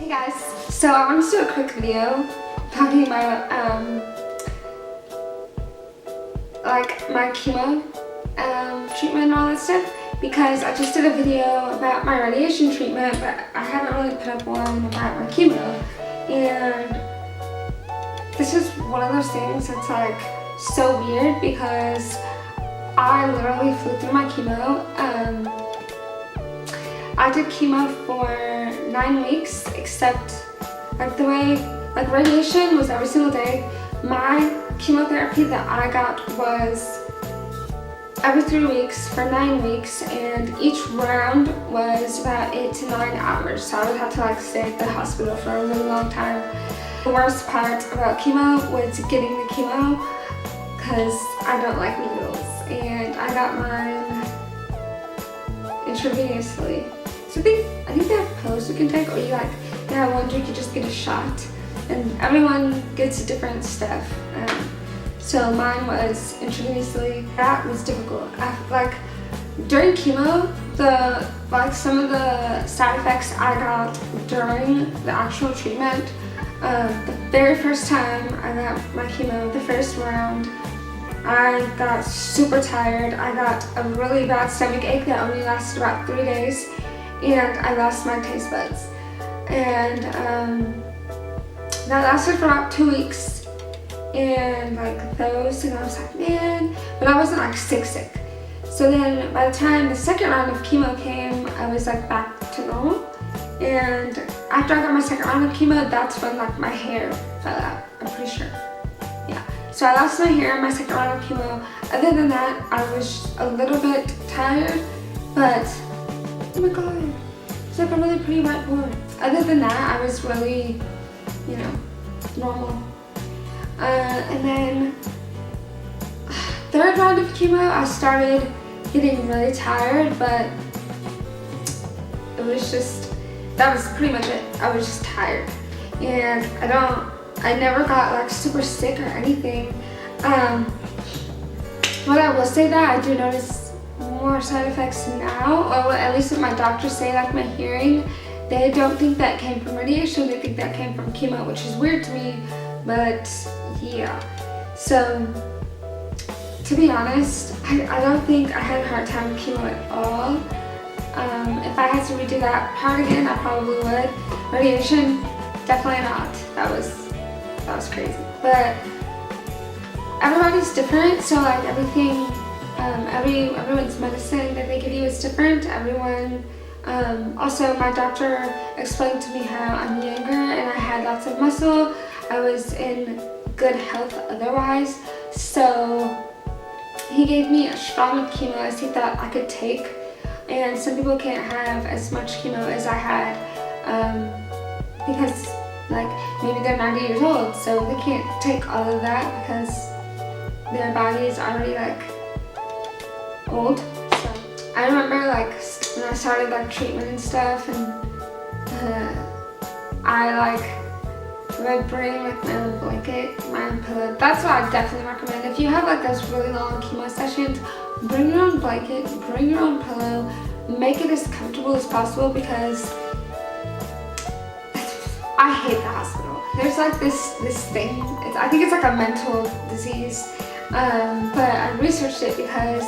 Hey guys, so I want to do a quick video talking about like my chemo treatment and all that stuff, because I just did a video about my radiation treatment, but I haven't really put up one about my chemo. And this is one of those things that's like so weird because I literally flew through my chemo. I did chemo for 9 weeks, except like the way, like radiation was every single day. My chemotherapy that I got was every 3 weeks for 9 weeks, and each round was about 8 to 9 hours. So I would have to like stay at the hospital for a really long time. The worst part about chemo was getting the chemo, because I don't like needles, and I got mine intravenously. So I think they have pills you can take, or you like, they have ones you can just get a shot, and everyone gets different stuff. So mine was intravenously. That was difficult. Like during chemo, some of the side effects I got during the actual treatment. The very first time I got my chemo, the first round, I got super tired. I got a really bad stomach ache that only lasted about 3 days, and I lost my taste buds. And that lasted for about 2 weeks, and like those, and I was like, man, but I wasn't like sick. So then by the time the second round of chemo came, I was like back to normal. And after I got my second round of chemo, that's when like my hair fell out, I'm pretty sure. Yeah, so I lost my hair in my second round of chemo. Other than that, I was a little bit tired, but oh my god, it's like a really pretty whiteboard. Other than that, I was really, normal. And then third round of chemo, I started getting really tired, but it was just, that was pretty much it. I was just tired, and I never got like super sick or anything. But I will say that I do notice more side effects now, or at least what my doctors say, like my hearing. They don't think that came from radiation, they think that came from chemo, which is weird to me, but yeah. So to be honest, I don't think I had a hard time with chemo at all. If I had to redo that part again, I probably would. Radiation, definitely not. That was crazy. But everybody's different, so like everything, everyone's medicine that they give you is different. Everyone, also my doctor explained to me how I'm younger and I had lots of muscle. I was in good health otherwise, so he gave me as strong of chemo as he thought I could take. And some people can't have as much chemo as I had, because like maybe they're 90 years old, so they can't take all of that because their body is already like old. So I remember like when I started like treatment and stuff, and I bring like my own blanket, my own pillow. That's what I definitely recommend. If you have like those really long chemo sessions, bring your own blanket, bring your own pillow, make it as comfortable as possible, because I hate the hospital. There's like this thing, I think it's like a mental disease, but I researched it because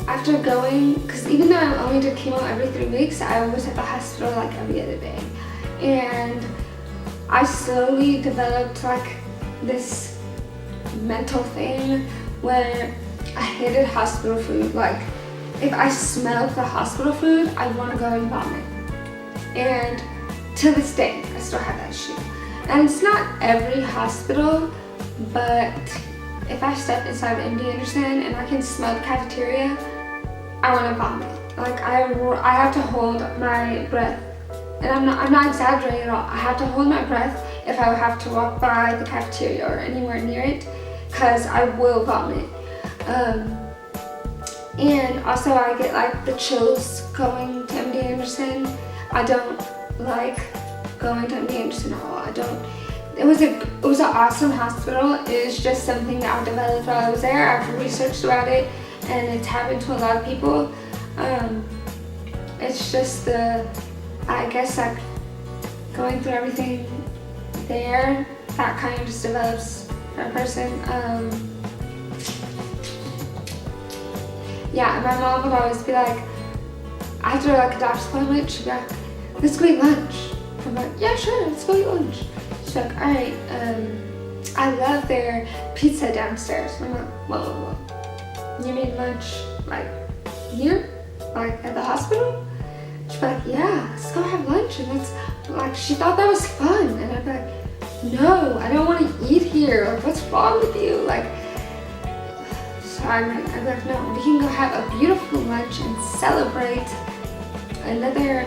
after going, because even though I only did chemo every 3 weeks, I was at the hospital like every other day. And I slowly developed like this mental thing where I hated hospital food. Like if I smelled the hospital food, I'd want to go and vomit. And to this day, I still have that issue. And it's not every hospital, but if I step inside of MD Anderson and I can smell the cafeteria, I want to vomit. Like I have to hold my breath. And I'm not exaggerating at all. I have to hold my breath if I have to walk by the cafeteria or anywhere near it, because I will vomit. And also I get like the chills going to MD Anderson. I don't like going to MD Anderson at all. It was an awesome hospital. It is just something that I developed while I was there. I've researched about it, and it's happened to a lot of people. It's just I guess like going through everything there, that kind of just develops for a person. Yeah, and my mom would always be like, after like a doctor's appointment, she'd be like, let's go eat lunch. I'm like, yeah, sure, let's go eat lunch. She's like, all right, I love their pizza downstairs. I'm like, whoa. You mean lunch like here? Like at the hospital? She'd be like, yeah, let's go have lunch. And it's like, she thought that was fun. And I'd be like, no, I don't want to eat here. Like, what's wrong with you? Like, so I'd be like, no, we can go have a beautiful lunch and celebrate another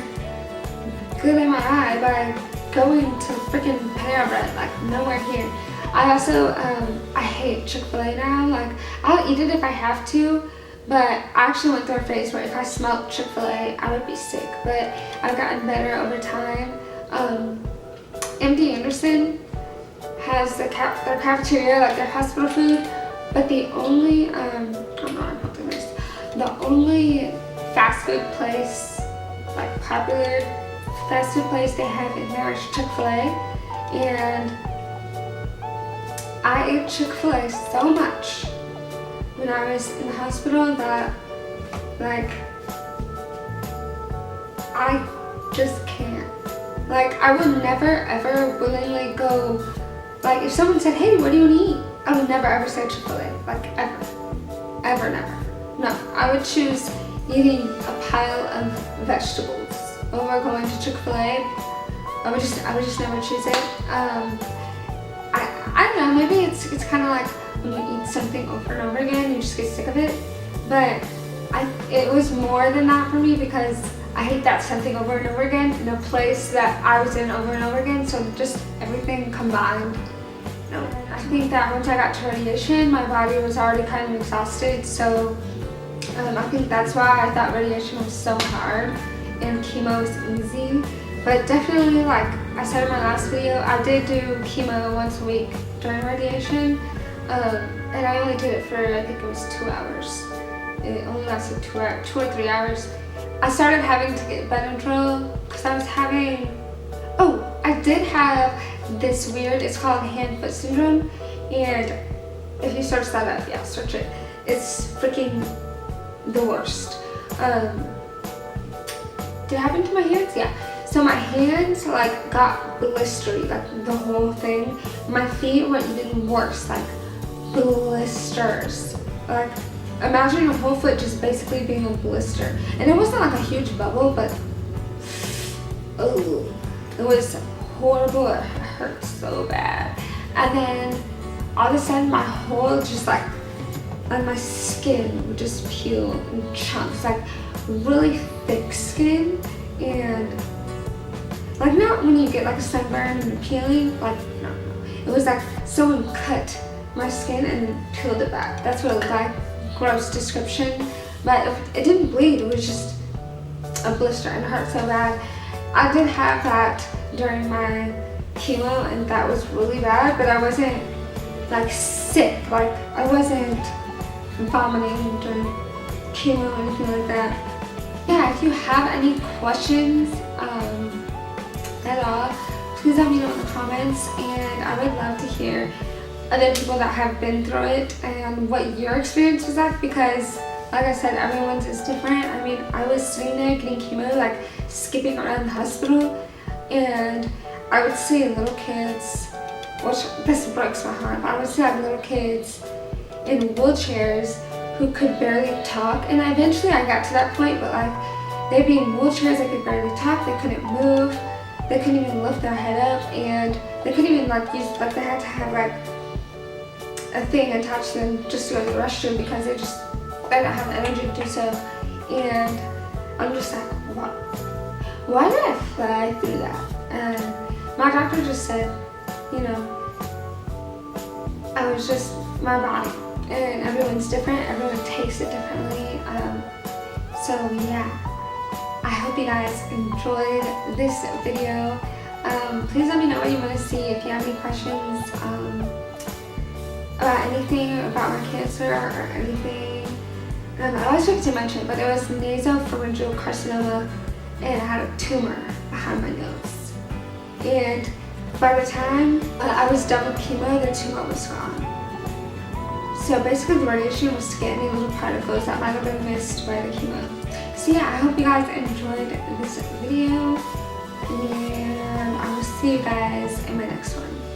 good MRI by going to freaking Panera Bread, like nowhere here. I also, I hate Chick-fil-A now. Like, I'll eat it if I have to, but I actually went through a phase where if I smelled Chick-fil-A, I would be sick. But I've gotten better over time. MD Anderson has their cafeteria, like their hospital food, but the only, the only fast food place, like popular fast food place they have in there is Chick-fil-A, and I ate Chick-fil-A so much when I was in the hospital that, like, I just can't. Like, I would never ever willingly go, like, if someone said, hey, what do you want to eat? I would never ever say Chick-fil-A, like, ever. Ever, never. No, I would choose eating a pile of vegetables over going to Chick-fil-A. I would just never choose it. I don't know, maybe it's kind of like when you eat something over and over again, you just get sick of it. But it was more than that for me, because I hate that something over and over again in a place that I was in over and over again. So just everything combined. No, I think that once I got to radiation, my body was already kind of exhausted. So I think that's why I thought radiation was so hard and chemo was easy. But definitely, like I said in my last video, I did do chemo once a week during radiation. And I only did it for, I think it was 2 hours. It only lasted 2 or 3 hours. I started having to get Benadryl because I was having, I did have this weird, it's called hand-foot syndrome. And if you search that up, yeah, search it. It's freaking the worst. Did it happen to my hands? Yeah. So my hands like got blistery, like the whole thing. My feet were even worse, like blisters. Like imagine your whole foot just basically being a blister. And it wasn't like a huge bubble, but it was horrible. It hurt so bad. And then all of a sudden my whole like my skin would just peel in chunks, like really thick skin. And like not when you get like a sunburn and you're peeling, like no. It was like someone cut my skin and then peeled it back. That's what it looked like. Gross description. But it didn't bleed, it was just a blister and it hurt so bad. I did have that during my chemo and that was really bad, but I wasn't like sick. Like I wasn't vomiting during chemo or anything like that. Yeah, if you have any questions at all, please let me know in the comments, and I would love to hear other people that have been through it and what your experience was like, because like I said, everyone's is different. I mean, I was sitting there getting chemo, like skipping around the hospital, and I would see little kids, which this breaks my heart, but I would see like little kids in wheelchairs who could barely talk. And eventually I got to that point, but like they'd be in wheelchairs, they could barely talk, they couldn't move, they couldn't even lift their head up, and they couldn't even like use, like they had to have like a thing attached to them just to go to the restroom because they didn't have the energy to do so. And I'm just like, what? Why did I fly through that? And my doctor just said, you know, I was just my body. And everyone's different, everyone takes it differently. So yeah, I hope you guys enjoyed this video. Please let me know what you want to see. If you have any questions about anything about my cancer or anything. I always forget to mention, but it was nasopharyngeal carcinoma and I had a tumor behind my nose. And by the time I was done with chemo, the tumor was gone. So basically the radiation was scanning little particles that might have been missed by the chemo. So yeah, I hope you guys enjoyed this video, and I will see you guys in my next one.